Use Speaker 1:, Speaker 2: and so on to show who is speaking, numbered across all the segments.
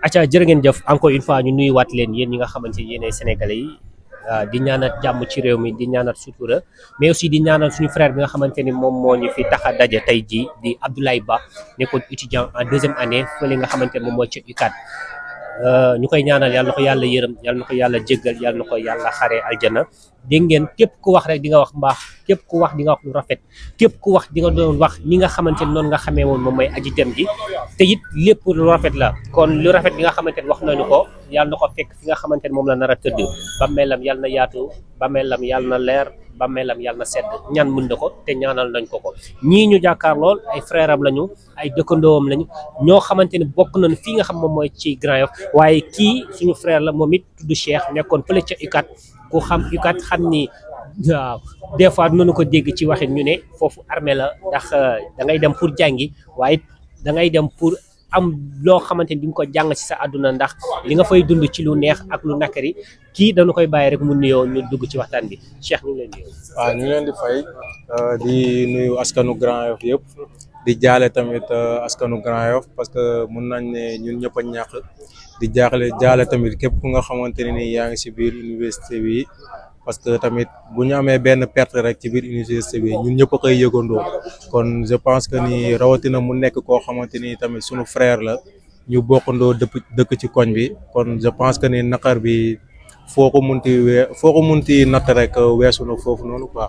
Speaker 1: acca jërë ngeen jëf encore une fois ñu nuyuwaat leen yéen ñi nga xamante ni yéenay sénégalais yi di ñaanal jàmm ci réew mi di ñaanal sutura mais aussi di ñaanal suñu frère bi nga xamante ni moom moo ñu fi tax a daje tey jii di Abdoulaye Ba nekkoon étudiant en deuxième année fële nga xamante ni moom mooy ci UCAD ñu koy ñaanal yàlla na ko yàlla yërëm yàlla na ko yàlla jéggal yàlla na ko yàlla xaree aljana dégg ngeen képp ku wax rek di nga wax mbaax képp ku wax di nga wax lu rafet képp ku wax di nga doon wax ni nga xamante ni noonu nga xamee woon moom mooy aji dem ji te it lépp lu rafet la kon lu rafet bi nga xamante ni wax nañu ko yàlla na ko fekk fi nga xamante ni moom la nar a tëdd bàmmeelam yàlla na yaatu bàmmeelam yàlla na leer bàmmeelam yàlla na sedd ñaan mën na ko te ñaanal nañ ko ñii ñu jàkkaar lool ay frère am lañu ay dëkkandoom lañu ñoo xamante ni bokk nañu fii nga xam moom mooy ci Grand Yoff waaye kii suñu frère la moom it tudd Cheikh nekkoon fële ca UCAD ku xam UCAD xam ni waaw des fois dinañu ko dégg ci waxin ñu ne foofu armée la ndax da ngay dem pour jàngi waaye da ngay dem pour am loo xamante ni di nga ko jàng ci sa àdduna ndax li nga fay dund ci lu neex ak lu nakari kii dañu koy bàyyi rek mu nuyoo ñu dugg ci waxtaan bi Cheikh ñu ngi leen nuyoo.
Speaker 2: waaw ñu ngi leen di fay di nuyu askanu Grand Yoff yëpp di jaale tamit askanu Grand Yoff parce que mun nañ ne ñun ñëpp a ñàkk di jaale tamit képp ku nga xamante ne ni yaa ngi si biir université bi parce que tamit bu ñu amee benn perte rek ci biir université bi ñun ñëpp a koy yëgandoo kon je pense que ni rawatina mu nekk koo xamante ni tamit sunu frère la ñu bokkandoo dëkk ci koñ bi kon je pense que ni naqar bi foo ko munti natt rek weesu na foofu noonu quoi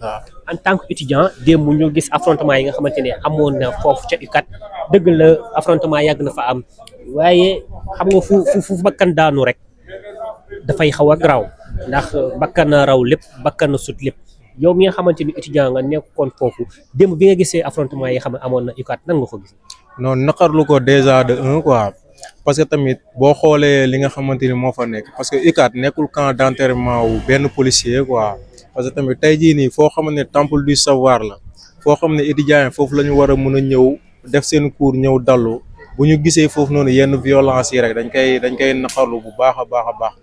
Speaker 2: waaw.
Speaker 1: en tant que étudiant démb ñu gis affrontement yi nga xamante ne amoon na foofu ca UCAD dëgg la affrontement yàgg na fa am waaye xam nga fu bakkan daanu rek dafay xaw a garaaw ndax bakkan na raw lépp bakkan na sut lépp yow mi nga xamante ni étudiant nga nekkoon foofu démb bi nga gisee affrontement yi nga xam ne amoon na UCAD nan nga ko gis.
Speaker 2: non naqarlu ko déjà de un quoi parce que tamit boo xoolee li nga xamante ni moo fa nekk parce que UCAD nekkul camp d'enterrement wu benn policier quoi parce que tamit tey jii nii foo xam ne temple du savoir la foo xam ne étudiants yi foofu la ñu war a mën a ñëw def seen cours ñëw dallu bu ñu gisee foofu noonu yenn violence yi rek dañ koy naqarlu bu baax a baax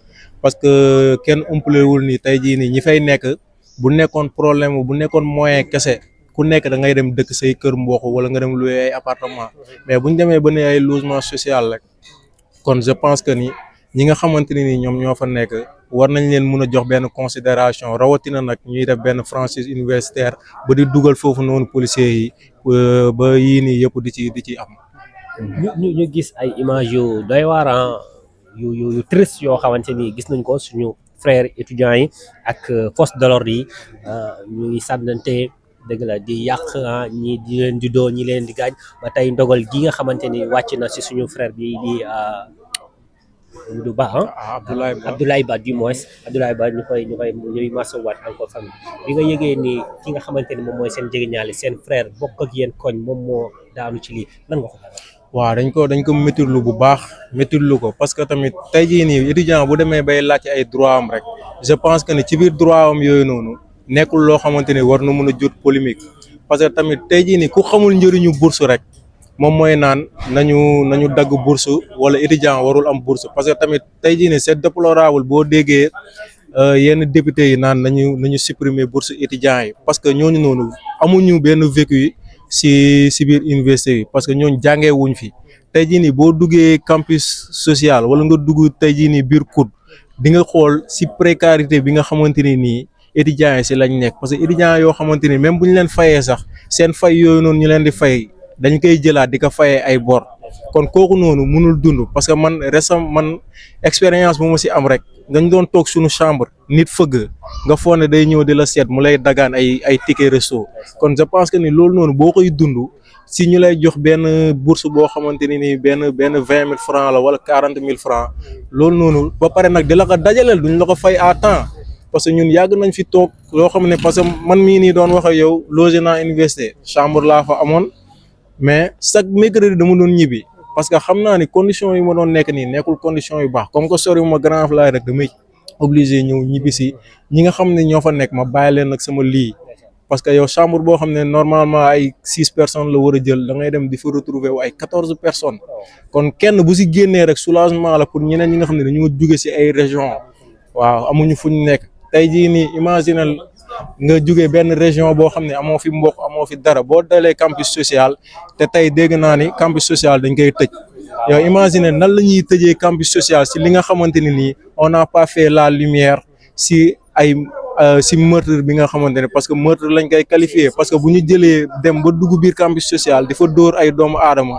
Speaker 2: parce que kenn umpalewul ni tey jii nii ñi fay nekk bu nekkoon problème bu nekkoon moyen kese ku nekk da ngay dem dëkk say kër mbokk wala nga dem louer ay appartement mais bu ñu demee ba ne ay logement social rek kon je pense que ni ñi nga xamante ne ni ñoom ñoo fa nekk war nañ leen mën a jox benn considération rawatina nag ñuy def benn franchise universitaire ba di dugal foofu noonu policiers yi ba yii nii yëpp di ci am.
Speaker 1: ñu gis ay images yu doy waar yu triste yoo xamante ni gis nañ ko suñu frères étudiants yi ak force de l'ordre yi ñuy sànnante dëgg la di yàq ñi di leen di doo ñi leen di gaañ ba tey ndogal gi nga xamante ni wàcc na si suñu frère bi di Abdoulaye Ba du moins Abdoulaye Ba ñuy masawaat encore famille bi nga yëgee ni ki nga xamante ni moom mooy seen jegeñaale seen frère bokk ak yéen koñ moom moo daanu ci lii lan nga ko
Speaker 2: waaw dañ ko méttiirlu bu baax méttiirlu ko parce que tamit tey jii nii étudiant bu demee bay laaj ay droit am rek je pense que ni ci biir droit am yooyu noonu nekkul loo xamante ni war na mën a jot polémique parce que tamit tey jii nii ku xamul njëriñu bourse rek moom mooy naan nañu dagg bourse wala étudiant warul am bourse parce que tamit tey jii nii c'est déplorable boo déggee yenn député yi naan nañu supprimer bourse étudiants yi parce que ñooñu noonu amuñu benn vécu si biir université bi parce que ñooñu jàngee wuñ fi tey jii nii boo duggee campus social wala nga dugg tey jii nii biir COUD di nga xool si précarité bi nga xamante ni nii étudiants yi si lañ nekk parce que étudiants yoo xamante ni même bu ñu leen fayee sax seen fay yooyu noonu ñu leen di fay dañ koy jëlaat di ko fayee ay bor kon kooku noonu mënul dund parce que man expérience bu ma si am rek dañ doon toog suñu chambre nit fëgg nga foog ne day ñëw di la seet mu lay dagaan ay ticket resto kon je pense que ni loolu noonu boo koy dund si ñu lay jox benn bourse boo xamante ni nii benn 20 000 francs la wala 40 000 francs loolu noonu ba pare nag di la ko dajaleel duñ la ko fay à temps parce que ñun yàgg nañ fi toog loo xam ne parce que man mii nii doon wax ak yow logé naa université chambre laa fa amoon mais chaque mercredi dama doon ñibbi parce que xam naa ni condition yi ma doon nekk nii nekkul condition yu baax comme que sori ma Grand Yoff laay rek damay obligé ñëw ñibbi si ñi nga xam ne ñoo fa nekk ma bàyyi leen nag sama lii parce que yow chambre boo xam ne normalement ay 6 personnes la war a jël da ngay dem di fa retrouver wu ay 14 personnes kon kenn bu si génnee rek soulagement la pour ñeneen ñi nga xam ne dañoo jóge si ay région waaw amuñu fu ñu nekk tey jii nii imaginal nga jóge benn région boo xam ne amoo fi mbokk amoo fi dara boo dalee campus social te tey dégg naa ni campus social dañ koy tëj yow imagine nan la ñuy tëjee campus social si li nga xamante ne nii on n'a pas fait la lumière si ay si meurtre bi nga xamante ne parce que meurtre lañ koy qualifier parce que bu ñu jëlee dem ba dugg biir campus social di fa dóor ay doomu aadama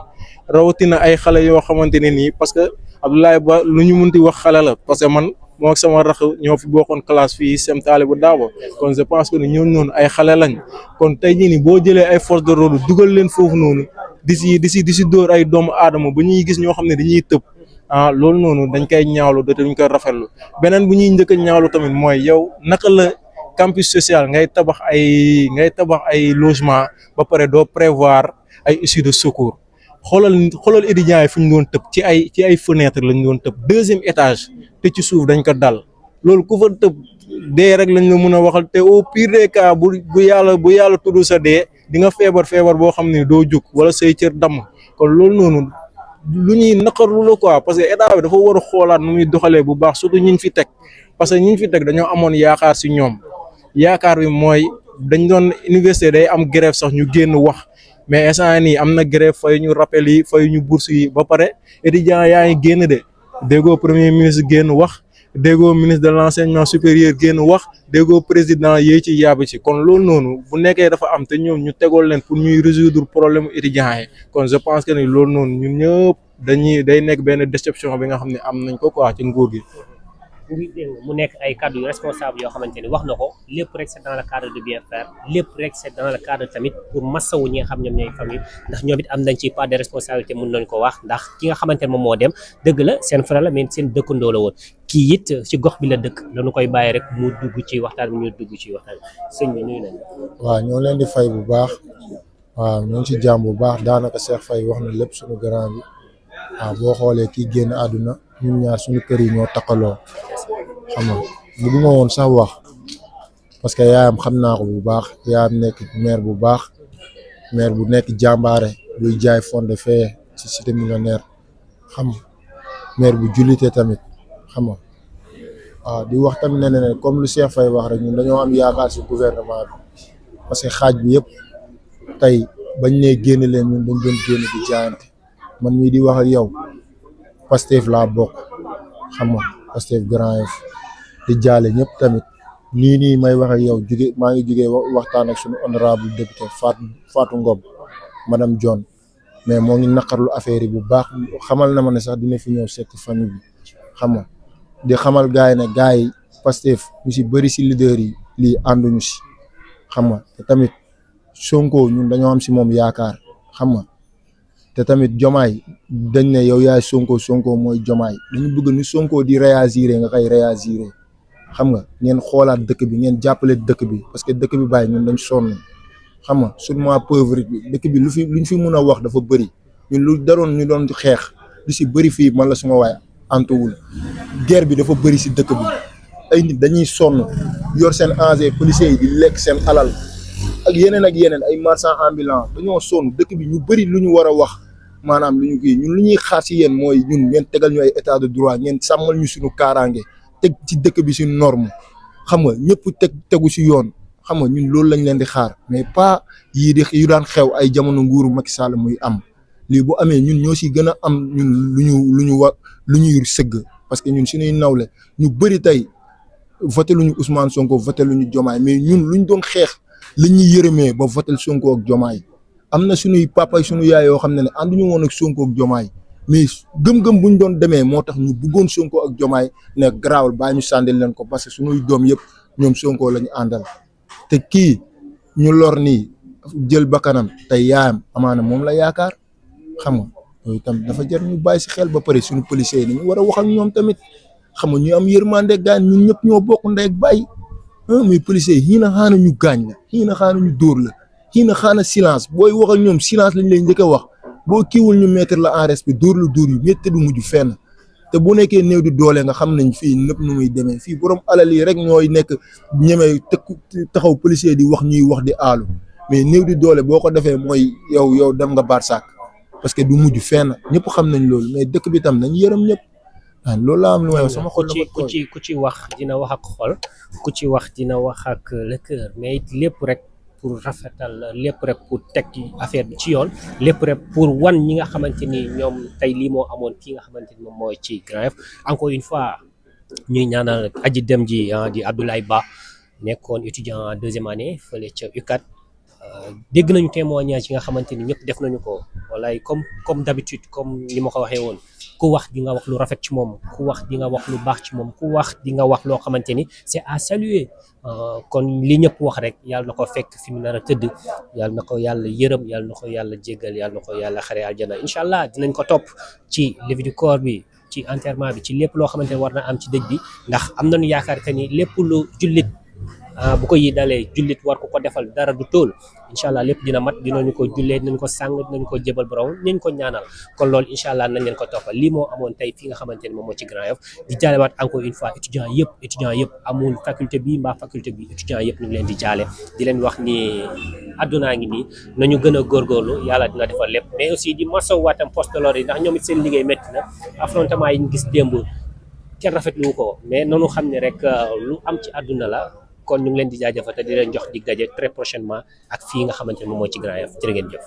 Speaker 2: rawatina ay xale yoo xamante ne nii parce que Abdoulaye Ba lu ñu munti wax xale la parce que man moo ak sama rax ñoo fi bokkoon classe fii sem Talibou Dabo kon je pense que ne ñooñu noonu ay xale lañ kon tey jii nii boo jëlee ay force de l'ordre dugal leen foofu noonu di si dóor ay doomu aadama ba ñuy gis ñoo xam ne dañuy tëb loolu noonu dañ koy ñaawlu te duñ koy rafetlu beneen bu ñuy njëkk a ñaawlu tamit mooy yow naka la campus social ngay tabax ay logement ba pare doo prévoir ay issues de secours xoolal étudiants yi fu ñu doon tëb ci ay fenêtre lañ doon tëb 2e étage te ci suuf dañ ko dal loolu ku fa tëb dee rek lañ la mën a waxal te au pire des cas bu yàlla tudd sa dee di nga feebar boo xam ne doo jóg wala say cër damm kon loolu noonu lu ñuy naqarlu la quoi parce que état bi dafa war a xoolaat nu muy doxalee bu baax surtout ñi fi teg parce que ñi fi teg dañoo amoon yaakaar si ñoom yaakaar bi mooy dañ doon université day am grève sax ñu génn wax mais instant nii am na grève fay ñu rappel yi fay ñu bourse yi ba pare étudiants yaa ngi génn de déggoo premier ministre génn wax déggoo ministre de l'enseignement supérieur génn wax déggoo président yéey ci yàbb ci kon loolu noonu bu nekkee dafa am te ñoom ñu tegool leen pour ñuy résoudre problème étudiants yi kon je pense que ni loolu noonu ñun ñëpp day nekk benn déception bi nga xam ne am nañ ko quoi ci nguur gi.
Speaker 1: mu nekk ay cadre yu responsable yoo xamante ni wax na ko lépp rek c'est dans le cadre de bien faire lépp rek c'est dans le cadre tamit pour massawu ñi nga xam ñoom ñooy famille ndax ñoom it am nañ ci part de responsabilité mën nañ ko wax ndax ki nga xamante ne moom moo dem dëgg la seen frère la mais seen dëkkandoo la woon kii it ci gox bi la dëkk dañu koy bàyyi rek mu dugg ci waxtaan bi ñu dugg ci waxtaan bi sëñ bi nuyu nañ.
Speaker 3: waaw ñoo leen di fay bu baax waaw ñoo ngi ci jàmm bu baax daanaka Cheikh Faye wax na lépp suñu grand bi waaw boo xoolee kii génn àdduna ñun ñaar suñu kër yi ñoo takkaloo xam nga bëgguma woon sax wax parce que yaayam xam naa ko bu baax yaayam nekk maire bu baax maire bu nekk jàmbaare buy jaay fonde fee ci cité millionnaire xam nga maire bu jullite tamit xam nga waaw di wax tamit ne comme lu Cheikh Faye wax rek ñun dañoo am yaakaar ci gouvernement bi parce que xaaj bi yëpp tey bañ ne génn leen ñun dañ doon génn di jaayante man mii di wax ak yow Pastef laa bokk xam nga Pastef Grand Yoff di jaale ñëpp tamit nii may wax ak yow maa ngi jugee waxtaan ak suñu honorable député Fatou Ngom madame John mais moo ngi naqarlu affaire yi bu baax xamal na ma ne sax dina fi ñëw seeti famille bi xam nga di xamal gars yi ne gars yi Pastef ñu si bëri si leader yi lii ànduñu si xam nga te tamit Sonko ñun dañoo am si moom yaakaar xam nga te tamit Jomaay dañ ne yow yaay Sonko mooy Jomaay dañu bëgg ni Sonko di réagir nga koy réagir xam nga ngeen xoolaat dëkk bi ngeen jàppale dëkk bi parce que dëkk bi bàyyi ñun dañ sonn xam nga surtout pauvre bi dëkk bi luñ fi mun a wax dafa bëri ñun lu daroon ñu doon xeex lu si bëri fii man la suma waay antuwul guerre bi dafa bëri si dëkk bi ay nit dañuy sonn yor seen engin policiers yi di lekk seen alal ak yeneen ay marchands ambulants dañoo sonn dëkk bi ñu bëri lu ñu war a wax maanaam lu ñu kii ñun lu ñuy xaar si yéen mooy ñun ngeen tegal ñu ay état de droit ngeen sàmmal ñu suñu kaaraange teg ci dëkk bi si norme xam nga ñëpp tegu si yoon xam nga ñun loolu lañ leen di xaar mais pas yu daan xew ay jamono nguuru Macky Sall muy am lii bu amee ñun ñoo si gën a am ñun lu ñuy sëgg parce que ñun suñuy nawle ñu bëri tey voté luñu Ousmane Sonko voté luñu Diomaye mais ñun luñ doon xeex li ñuy yërëmee ba voté Sonko ak Diomaye am na suñuy papa ak suñu yaay yoo xam ne ànduñu woon ak Sonko ak Diomaye mais gëm-gëm buñ doon demee moo tax ñu bëggoon Sonko ak Diomaye ne garaawal bàyyi ñu sàndil leen ko parce que suñuy doom yëpp ñoom Sonko la ñu àndal te kii ñu lor nii jël bakkanam tey yaayam amaana moom la yaakaar xam nga yooyu tamit dafa jar ñu bàyyi si xel ba pare suñu policiers yi dañu war a wax ak ñoom tamit xam nga ñu am yërmande gaañ ñun ñëpp ñoo bokk ndey ak bàyyi muy policiers yi na xaana ñu gaañ la xii na xaana ñu dóor la xii na xaana silence booy wax ak ñoom silence lañ lay njëkk a wax boo kiiwul ñu mettre la en respect dóor la dóor yu métti du mujj fenn te bu nekkee néew di doole nga xam nañ fii nëpp nu muy demee fii borom alal yi rek ñooy nekk ñemee taxaw policier di wax ñuy wax di aalu mais néew di doole boo ko defee mooy yow dem nga barsaak parce que du mujj fenn ñëpp xam nañ loolu mais dëkk bi tam nañ yërëm ñëpp waaw loolu laa am lu may wax sama xol
Speaker 1: ku ci wax dina wax ak xol ku ci wax dina wax ak le cœur mais it lépp rek pour rafetal lépp rek pour teg affaire bi ci yoon lépp rek pour wan ñi nga xamante ni ñoom tey lii moo amoon fii nga xamante ni moom mooy ci Grand Yoff encore une fois ñuy ñaanal aji dem ji di Abdoulaye Ba nekkoon étudiant en deuxième année fële ca UCAD dégg nañu témoignage yi nga xamante ni ñëpp def nañu ko walaay comme d'habitude comme ni ma ko waxee woon ku wax di nga wax lu rafet ci moom ku wax di nga wax lu baax ci moom ku wax di nga wax loo xamante ni c'est à saluer kon li ñëpp wax rek yàlla na ko fekk fi mu nar a tëdd yàlla na ko yàlla yërëm yàlla na ko yàlla jéggal yàlla na ko yàlla xare aljana incha allah dinañ ko topp ci levée du corps bi ci enterrement bi ci lépp loo xamante ni war na am ci dëj bi ndax am nañu yaakaar que ni lépp lu jullit bu ko yi dalee jullit war ko defal dara du tóol incha allah lépp dina mat dinañu ko jullee dinañ ko sàng dinañ ko jébal borom dinañ ko ñaanal kon loolu incha allah nañ leen ko toppal lii moo amoon tey fi nga xamante ni moom moo ci Grand Yoff di jaalewaat encore une fois étudiants yëpp amul faculté bi mbaa faculté bi étudiants yëpp ñu ngi leen di jaale di leen wax ni addunaa ngi nii nañu gën a góorgóorlu yàlla dina defal lépp mais aussi di masawaatam poste de l'ordre yi ndax ñoom it seen liggéey métti na affrontement yi ñu gis démb kenn rafetlu ko mais noonu xam ne rek lu am ci àdduna la kon ñu ngi leen di jaajëfal te di leen jox dig daje très prochainement ak fii nga xamante ne moom moo ci Grand Yoff jërë ngeen jëf